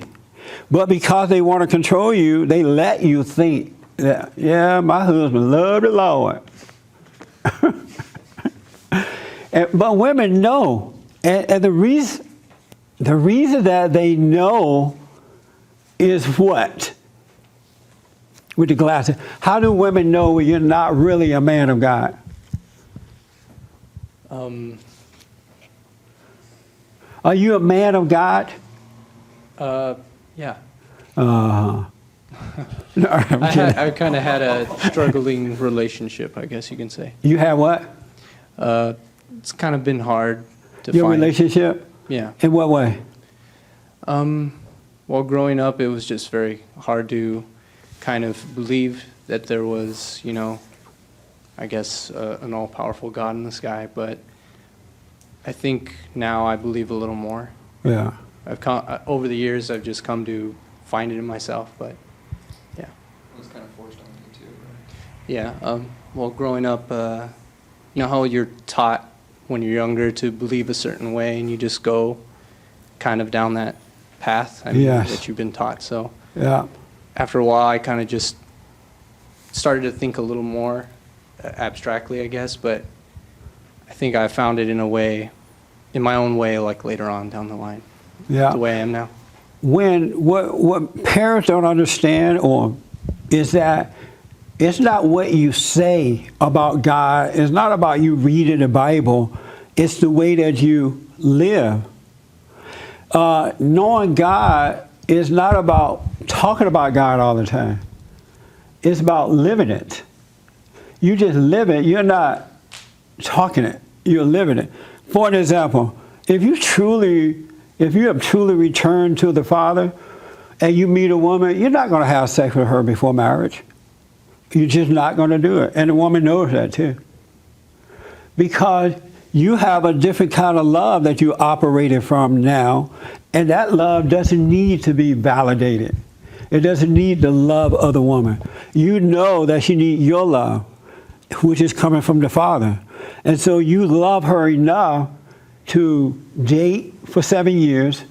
But because they want to control you, they let you think that, yeah, my husband loved the Lord. But women know. And the reason that they know is what? With the glasses. How do women know when you're not really a man of God? Are you a man of God? Yeah. No, I'm kidding. I kind of had a struggling relationship, I guess you can say. You have what? It's kind of been hard to Your find. relationship? Yeah. In what way? Well, growing up, it was just very hard to kind of believe that there was, you know, I guess, an all-powerful God in the sky. But I think now I believe a little more. Yeah. Over the years, I've just come to find it in myself. But yeah. It was kind of forced on you too, right? Yeah. Well, growing up, you know how you're taught when you're younger to believe a certain way, and you just go kind of down that path Yes. that you've been taught. So Yeah. after a while, I kind of just started to think a little more abstractly, I guess. But I think I found it in a way, in my own way, like later on down the line, Yeah. the way I am now. What parents don't understand is that it's not what you say about God. It's not about you reading the Bible. It's the way that you live. Knowing God is not about talking about God all the time. It's about living it. You just live it. You're not talking it. You're living it. For an example, if you have truly returned to the Father and you meet a woman, you're not going to have sex with her before marriage. You're just not going to do it. And the woman knows that too. Because you have a different kind of love that you operated from now, and that love doesn't need to be validated. It doesn't need the love of the woman. You know that she needs your love, which is coming from the Father. And so you love her enough to date for 7 years,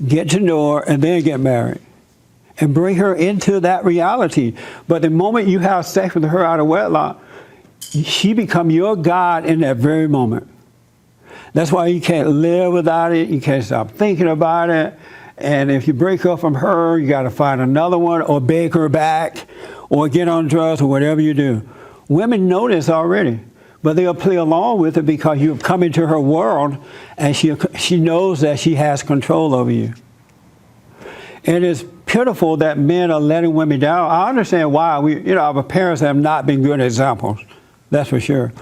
get to know her, and then get married. And bring her into that reality. But the moment you have sex with her out of wedlock, she becomes your God in that very moment. That's why you can't live without it. You can't stop thinking about it. And if you break up from her, you got to find another one or beg her back or get on drugs or whatever you do. Women know this already, but they'll play along with it because you've come into her world and she knows that she has control over you. And it's pitiful that men are letting women down. I understand why. Our parents have not been good examples. That's for sure.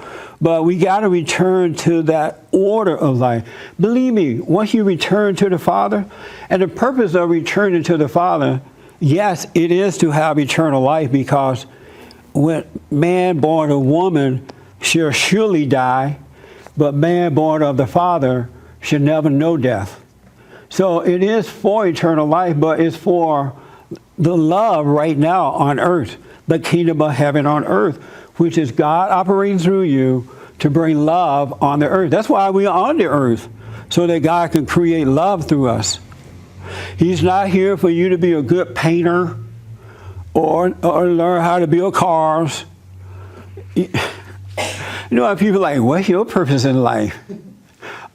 But we got to return to that order of life. Believe me, once you return to the Father, and the purpose of returning to the Father, yes, it is to have eternal life, because when man born of woman shall surely die, but man born of the Father shall never know death. So it is for eternal life, but it's for the love right now on earth, the kingdom of heaven on earth, which is God operating through you to bring love on the earth. That's why we are on the earth, so that God can create love through us. He's not here for you to be a good painter or learn how to build cars. You know, people are like, what's your purpose in life?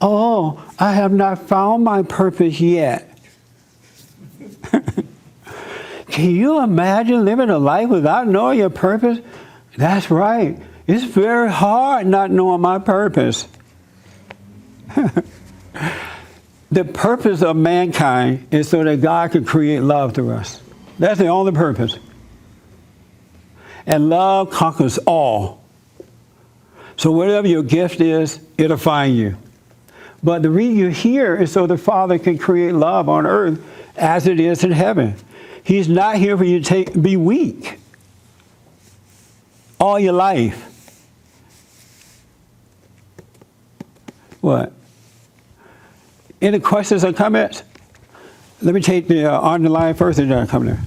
Oh, I have not found my purpose yet. Can you imagine living a life without knowing your purpose? That's right. It's very hard not knowing my purpose. The purpose of mankind is so that God can create love through us. That's the only purpose. And love conquers all. So whatever your gift is, it'll find you. But the reason you're here is so the Father can create love on earth as it is in heaven. He's not here for you to be weak all your life. What? Any questions or comments? Let me take the on the line first, and then I'll come there.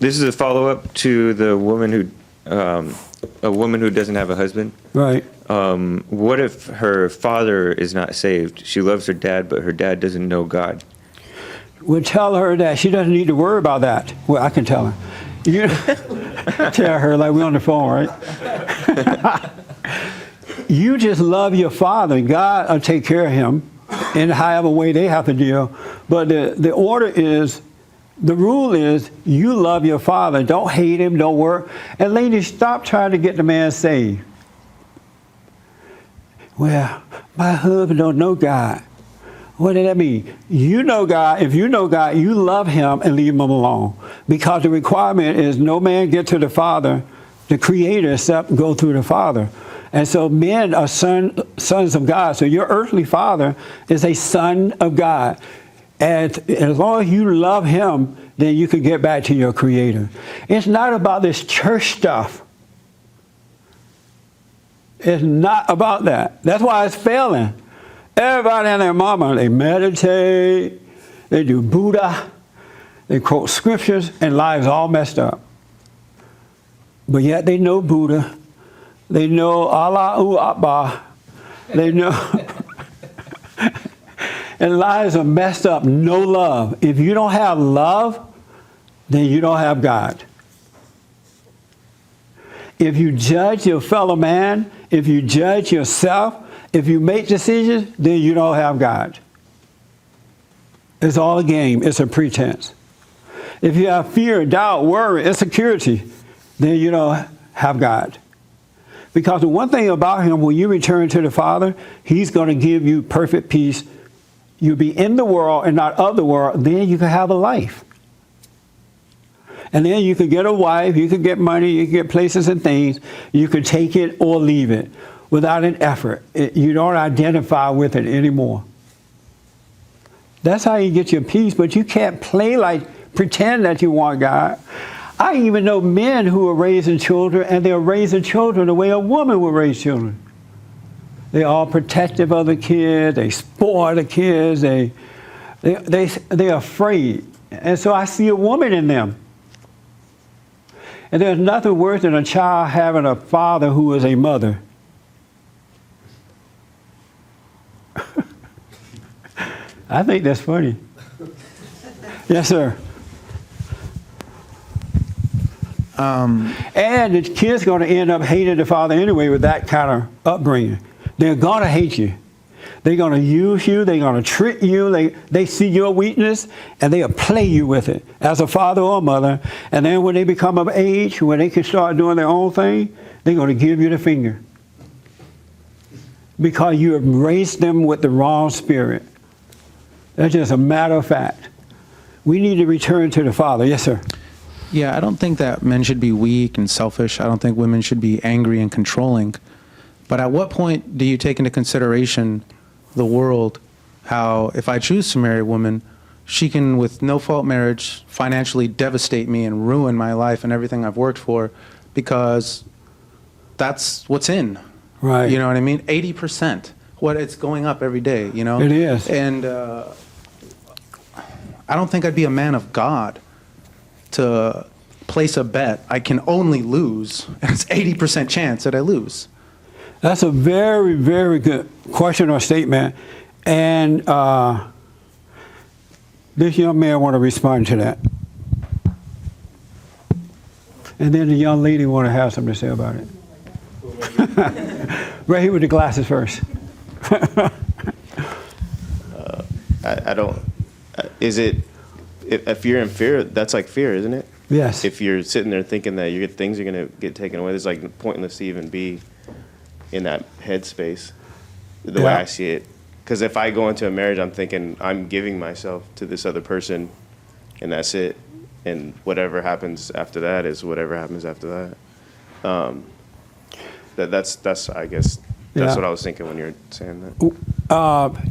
This is a follow-up to the woman who, a woman who doesn't have a husband. Right. What if her father is not saved? She loves her dad, but her dad doesn't know God. We'll tell her that she doesn't need to worry about that. Well, I can tell her. You tell her like we're on the phone, right? You just love your father. God will take care of him in however way they have to deal. But the order is, the rule is, you love your father. Don't hate him. Don't work. And ladies, stop trying to get the man saved. Well, my husband don't know God. What does that mean? You know God. If you know God, you love him and leave him alone. Because the requirement is no man get to the Father, the Creator, except go through the Father. And so men are sons of God. So your earthly father is a son of God. And as long as you love him, then you can get back to your Creator. It's not about this church stuff. It's not about that. That's why it's failing. Everybody and their mama, they meditate, they do Buddha, they quote scriptures, and lives all messed up. But yet they know Buddha, they know Allahu Akbar, they know, and lives are messed up, no love. If you don't have love, then you don't have God. If you judge your fellow man, if you judge yourself, if you make decisions, then you don't have God. It's all a game. It's a pretense. If you have fear, doubt, worry, insecurity, then you don't have God. Because the one thing about him, when you return to the Father, he's going to give you perfect peace. You'll be in the world and not of the world. Then you can have a life. And then you can get a wife, you can get money, you can get places and things. You can take it or leave it without an effort. You don't identify with it anymore. That's how you get your peace, but you can't pretend that you want God. I even know men who are raising children, and they're raising children the way a woman would raise children. They're all protective of the kids, they spoil the kids, they're afraid. And so I see a woman in them. And there's nothing worse than a child having a father who is a mother. I think that's funny. Yes, sir. And the kid's going to end up hating the father anyway with that kind of upbringing. They're going to hate you. They're going to use you. They're going to trick you. They see your weakness, and they'll play you with it as a father or a mother. And then when they become of age, when they can start doing their own thing, they're going to give you the finger. Because you have raised them with the wrong spirit. That's just a matter of fact. We need to return to the Father. Yes, sir. Yeah, I don't think that men should be weak and selfish. I don't think women should be angry and controlling. But at what point do you take into consideration the world, how if I choose to marry a woman, she can, with no fault marriage, financially devastate me and ruin my life and everything I've worked for, because that's what's in. Right. You know what I mean? 80%. What it's going up every day, you know? It is. And I don't think I'd be a man of God to place a bet I can only lose, and it's 80% chance that I lose. That's a very, very good question or statement. And this young man want to respond to that. And then the young lady want to have something to say about it. Right here with the glasses first. I don't. Is it? If you're in fear, that's like fear, isn't it? Yes. If you're sitting there thinking that things are going to get taken away, it's like pointless to even be in that headspace. The way I see it, because if I go into a marriage, I'm thinking I'm giving myself to this other person, and that's it. and whatever happens after that is whatever happens after that. That's I guess that's what I was thinking when you were saying that.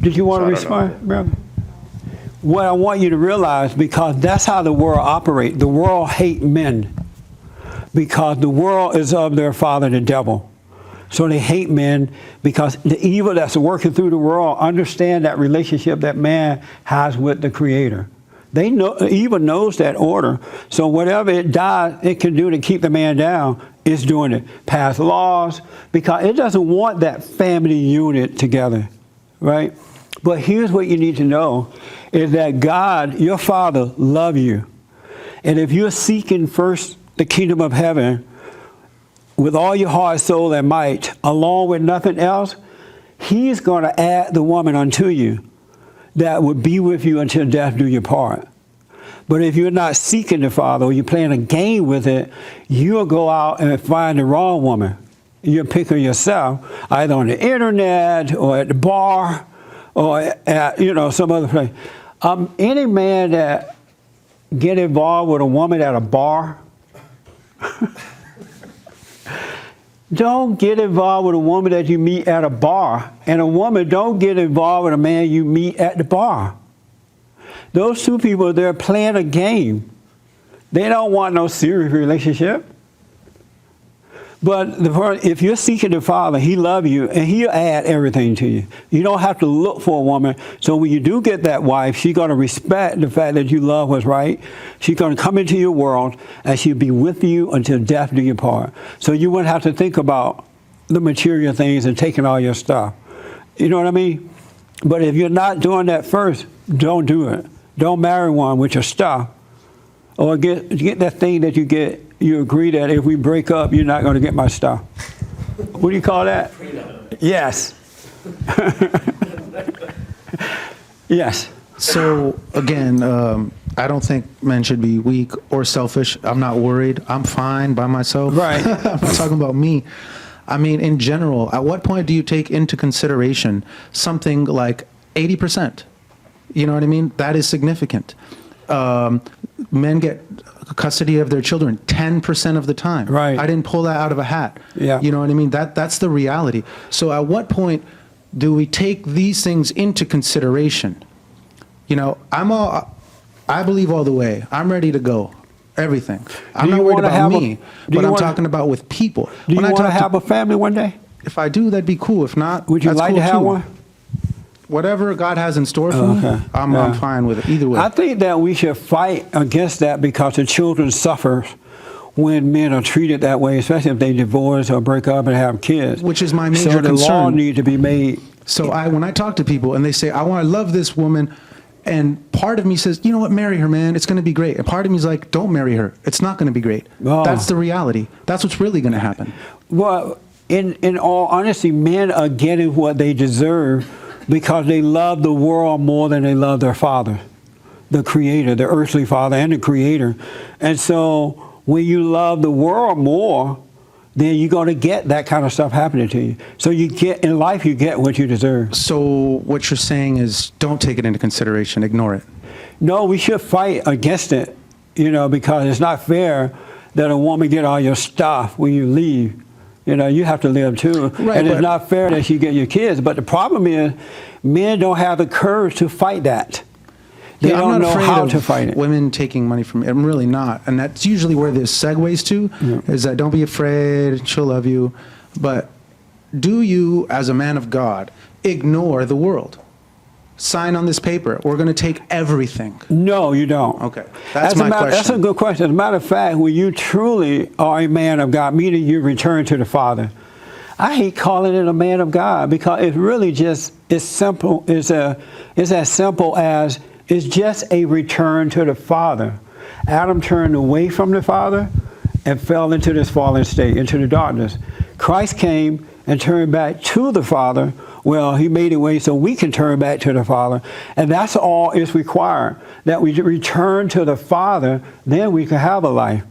Did you want to So I don't know. respond, brother? What I want you to realize, because that's how the world operates. The world hate men because the world is of their father, the devil. So they hate men because the evil that's working through the world understand that relationship that man has with the Creator. They know, evil knows that order. So whatever it does, it can do to keep the man down, it's doing it. Pass laws, because it doesn't want that family unit together, right? But here's what you need to know, is that God, your Father, loves you. And if you're seeking first the kingdom of heaven with all your heart, soul, and might, along with nothing else, He's going to add the woman unto you that will be with you until death do you part. But if you're not seeking the Father, or you're playing a game with it, you'll go out and find the wrong woman. You'll pick her yourself, either on the internet or at the bar or at, some other place. Any man that get involved with a woman at a bar, don't get involved with a woman that you meet at a bar. And a woman, don't get involved with a man you meet at the bar. Those two people, they're playing a game. They don't want no serious relationship. But if you're seeking the Father, He loves you, and He'll add everything to you. You don't have to look for a woman. So when you do get that wife, she's going to respect the fact that you love what's right. She's going to come into your world, and she'll be with you until death do you part. So you wouldn't have to think about the material things and taking all your stuff. You know what I mean? But if you're not doing that first, don't do it. Don't marry one with your stuff. Or get that thing that you get. You agree that if we break up, you're not going to get my stuff. What do you call that? Yes. Yes. So again, I don't think men should be weak or selfish. I'm not worried. I'm fine by myself. Right. I'm not talking about me. I mean, in general, at what point do you take into consideration something like 80%? You know what I mean? That is significant. Men get custody of their children 10% of the time. Right. I didn't pull that out of a hat. Yeah. You know what I mean? That's the reality. So at what point do we take these things into consideration? I believe all the way. I'm ready to go. Everything. I'm not worried about me, but I'm talking about with people. Do you want to have a family one day? If I do, that'd be cool. If not, would you that's like cool to have too. one? Whatever God has in store for me, I'm fine with it either way. I think that we should fight against that because the children suffer when men are treated that way, especially if they divorce or break up and have kids. Which is my major concern. So the law concern. needs to be made. So when I talk to people and they say, I want to love this woman, and part of me says, you know what, marry her, man. It's going to be great. And part of me is like, don't marry her. It's not going to be great. Oh. That's the reality. That's what's really going to happen. Well, in all honesty, men are getting what they deserve because they love the world more than they love their father, the Creator, the earthly Father and the Creator. And so when you love the world more, then you're going to get that kind of stuff happening to you. So in life, you get what you deserve. So what you're saying is don't take it into consideration, ignore it. No, we should fight against it, because it's not fair that a woman get all your stuff when you leave. You have to live too. Right, and it's not fair that you get your kids. But the problem is men don't have the courage to fight that. They don't I'm not know afraid how of to fight it. women taking money from me. I'm really not. And that's usually where this segues to, is that don't be afraid, she'll love you. But do you, as a man of God, ignore the world? Sign on this paper. We're going to take everything. No, you don't. Okay. That's my question. That's a good question. As a matter of fact, when you truly are a man of God, meaning you return to the Father, I hate calling it a man of God because it's really just, it's simple. It's as simple as it's just a return to the Father. Adam turned away from the Father and fell into this fallen state, into the darkness. Christ came and turned back to the Father. Well, He made a way so we can turn back to the Father. And that's all is required, that we return to the Father, then we can have a life.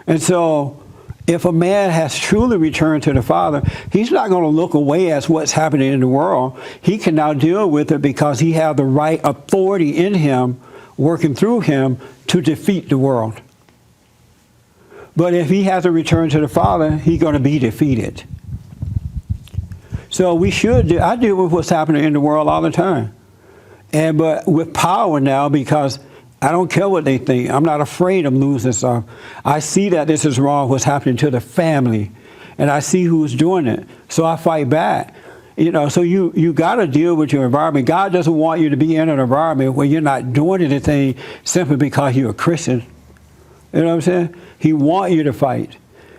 And so if a man has truly returned to the Father, he's not going to look away at what's happening in the world. He can now deal with it because he has the right authority in him, working through him to defeat the world. But if he has to return to the Father, he's going to be defeated. So I deal with what's happening in the world all the time. But with power now, because I don't care what they think. I'm not afraid of losing stuff. I see that this is wrong, what's happening to the family. And I see who's doing it. So I fight back. So you got to deal with your environment. God doesn't want you to be in an environment where you're not doing anything simply because you're a Christian. You know what I'm saying? He wants you to fight.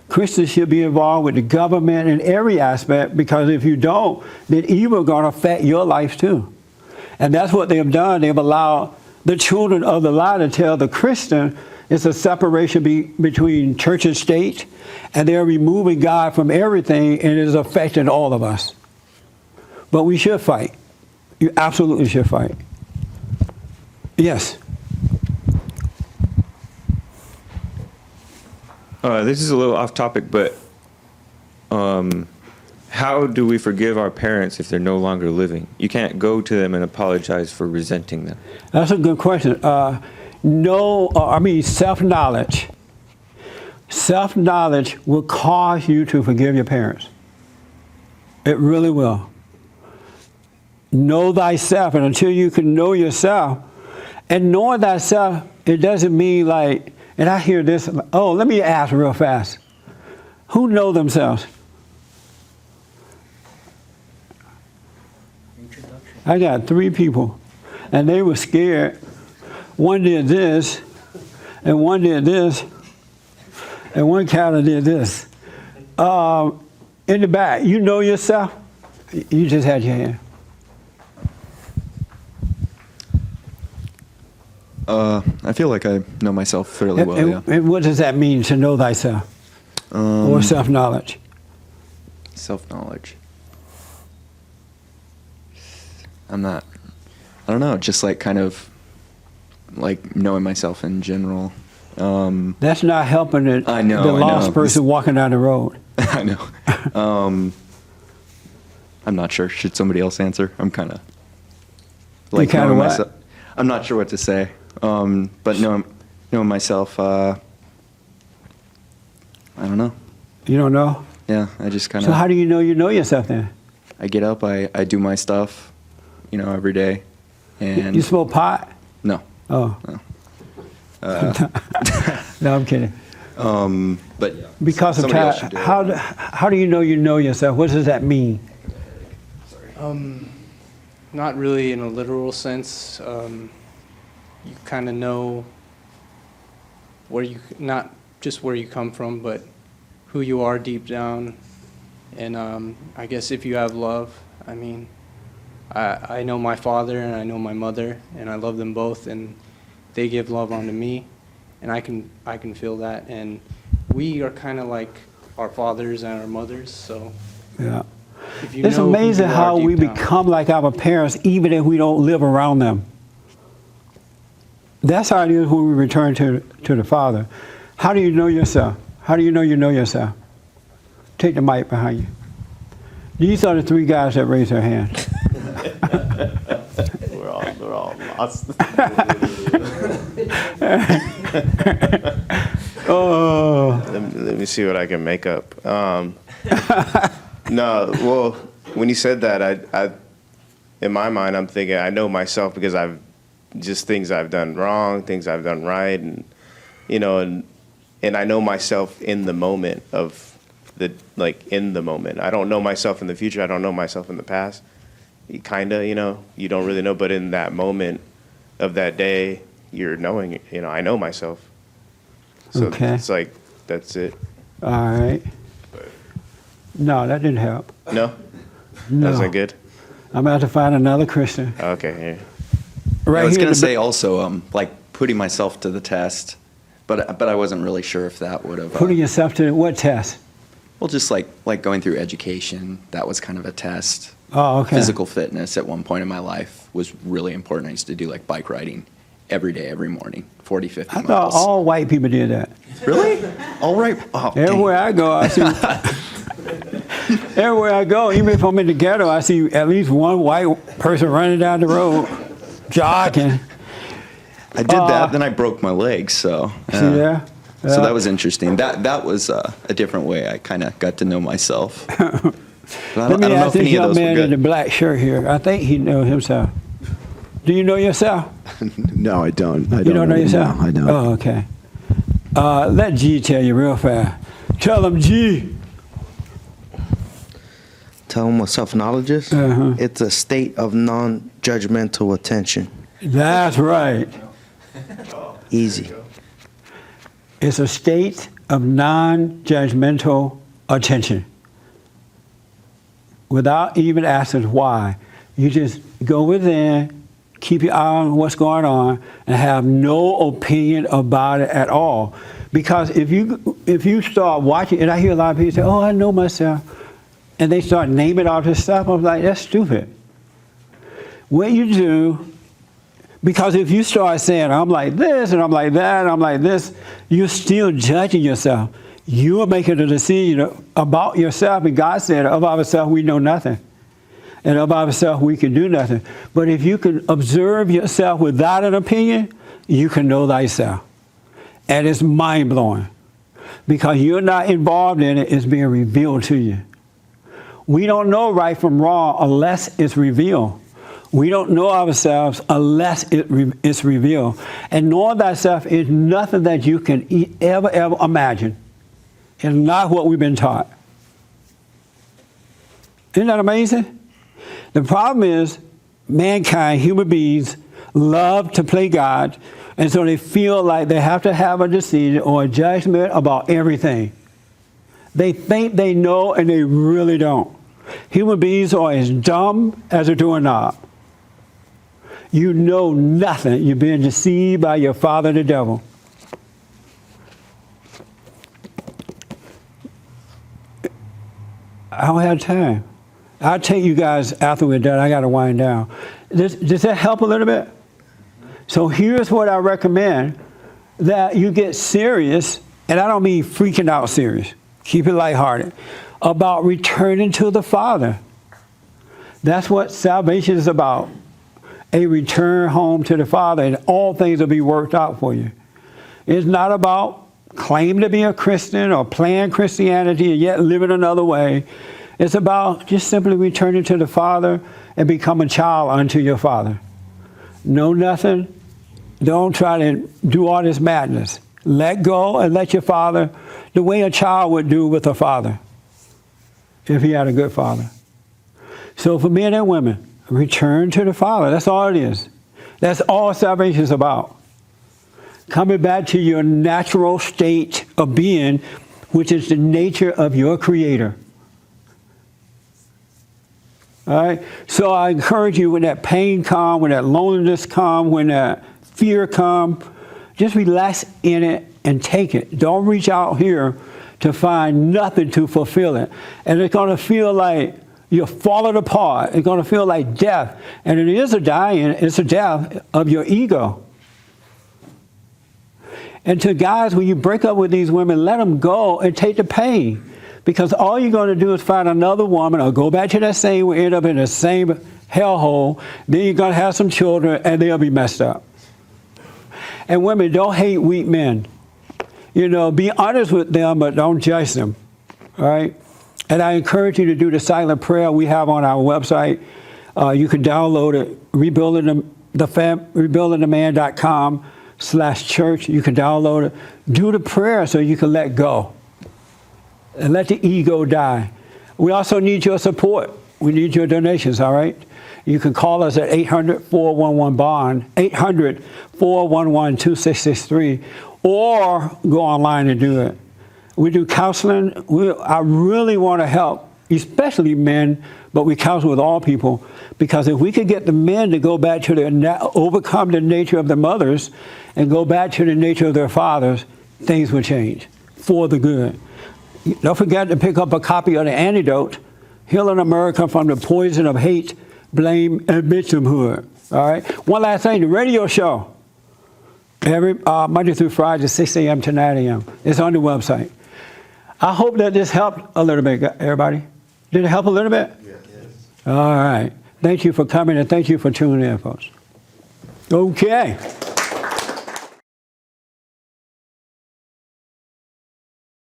Christians should be involved with the government in every aspect, because if you don't, then evil is going to affect your life too. And that's what they've done. They've allowed the children of the lie to tell the Christian it's a separation between church and state, and they're removing God from everything, and it is affecting all of us. But we should fight. You absolutely should fight. Yes. This is a little off topic, but how do we forgive our parents if they're no longer living? You can't go to them and apologize for resenting them. That's a good question. Self-knowledge. Self-knowledge will cause you to forgive your parents. It really will. Know thyself, and until you can know yourself, and knowing thyself, it doesn't mean like, and I hear this, let me ask real fast. Who know themselves? I got 3 people, and they were scared. One did this, and one did this, and one kind of did this. In the back, you know yourself? You just had your hand. I feel like I know myself fairly well, yeah. And what does that mean, to know thyself? Or self-knowledge? Self-knowledge. I don't know, just like kind of like knowing myself in general. That's not helping the lost person walking down the road. I know. I'm not sure. Should somebody else answer? I'm kind of like knowing myself. I'm not sure what to say. But knowing myself, I don't know. You don't know? Yeah, I just kind of. So how do you know yourself then? I get up, I do my stuff, every day. And you smoke pot? No. Oh. No. No, I'm kidding. But because of time, how do you know yourself? What does that mean? Not really in a literal sense. You kind of know not just where you come from, but who you are deep down. And I guess if you have love, I know my father and I know my mother, and I love them both, and they give love onto me, and I can feel that. And we are kind of like our fathers and our mothers, so. Yeah. It's amazing how we become like our parents, even if we don't live around them. That's how it is when we return to the Father. How do you know yourself? How do you know yourself? Take the mic behind you. These are the 3 guys that raised their hand. We're all lost. Oh. Let me see what I can make up. No, well, when you said that, I in my mind, I'm thinking I know myself because I've just things I've done wrong, things I've done right, and and I know myself in the moment of in the moment. I don't know myself in the future. I don't know myself in the past. You you don't really know, but in that moment of that day, you're knowing, I know myself. So okay. It's like, that's it. All right. No, that didn't help. No? No. That wasn't good? I'm about to find another Christian. Okay, here. Right. I was going to say also, putting myself to the test, but I wasn't really sure if that would have. Putting yourself to what test? Well, just like going through education, that was kind of a test. Oh, okay. Physical fitness at one point in my life was really important. I used to do bike riding every day, every morning, 40, 50 miles. I thought all white people did that. Really? All right. Oh, everywhere I go, I see. Everywhere I go, even if I'm in the ghetto, I see at least one white person running down the road, jogging. I did that, then I broke my leg, so. See there? So that was interesting. That was a different way I kind of got to know myself. But I Let don't me know ask if this any of young those were man in the good. black shirt here. I think he knows himself. Do you know yourself? No, I don't. You don't know yourself? No, I don't. Oh, okay. Let G tell you real fast. Tell him, G. Tell them what self-knowledge is. Uh-huh. It's a state of non-judgmental attention. That's right. Easy. It's a state of non-judgmental attention. Without even asking why. You just go within, keep your eye on what's going on, and have no opinion about it at all. Because if you start watching, and I hear a lot of people say, oh, I know myself, and they start naming all this stuff, I'm like, that's stupid. What you do, because if you start saying, I'm like this, and I'm like that, and I'm like this, you're still judging yourself. You are making a decision about yourself, and God said, of ourselves we know nothing. And of ourselves we can do nothing. But if you can observe yourself without an opinion, you can know thyself. And it's mind-blowing. Because you're not involved in it, it's being revealed to you. We don't know right from wrong unless it's revealed. We don't know ourselves unless it's revealed. And knowing thyself is nothing that you can ever imagine. It's not what we've been taught. Isn't that amazing? The problem is mankind, human beings, love to play God, and so they feel like they have to have a decision or a judgment about everything. They think they know, and they really don't. Human beings are as dumb as a doorknob. You know nothing. You're being deceived by your father, the devil. I don't have time. I'll take you guys after we're done. I got to wind down. Does that help a little bit? So here's what I recommend, that you get serious, and I don't mean freaking out serious. Keep it lighthearted, about returning to the Father. That's what salvation is about, a return home to the Father, and all things will be worked out for you. It's not about claiming to be a Christian or playing Christianity and yet living another way. It's about just simply returning to the Father and become a child unto your Father. Know nothing. Don't try to do all this madness. Let go and let your Father, the way a child would do with a father, if he had a good father. So for men and women, return to the Father. That's all it is. That's all salvation is about. Coming back to your natural state of being, which is the nature of your Creator. All right? So I encourage you, when that pain comes, when that loneliness comes, when that fear comes, just relax in it and take it. Don't reach out here to find nothing to fulfill it. And it's going to feel like you're falling apart. It's going to feel like death. And it is a dying, it's a death of your ego. And to guys, when you break up with these women, let them go and take the pain. Because all you're going to do is find another woman or go back to that same, end up in the same hellhole. Then you're going to have some children and they'll be messed up. And women, don't hate weak men. You know, be honest with them, but don't judge them. All right? And I encourage you to do the silent prayer we have on our website. You can download it, rebuildingtheman.com/church. You can download it. Do the prayer so you can let go. And let the ego die. We also need your support. We need your donations, all right? You can call us at 800-411-BOND, 800-411-2663, or go online and do it. We do counseling. I really want to help, especially men, but we counsel with all people, because if we could get the men to go back to overcome the nature of the mothers and go back to the nature of their fathers, things will change for the good. Don't forget to pick up a copy of The Antidote, Healing America from the Poison of Hate, Blame, and Victimhood. All right? One last thing, the radio show, every Monday through Friday, 6 a.m. to 9 a.m. It's on the website. I hope that this helped a little bit, everybody. Did it help a little bit? Yes. All right. Thank you for coming, and thank you for tuning in, folks. Okay.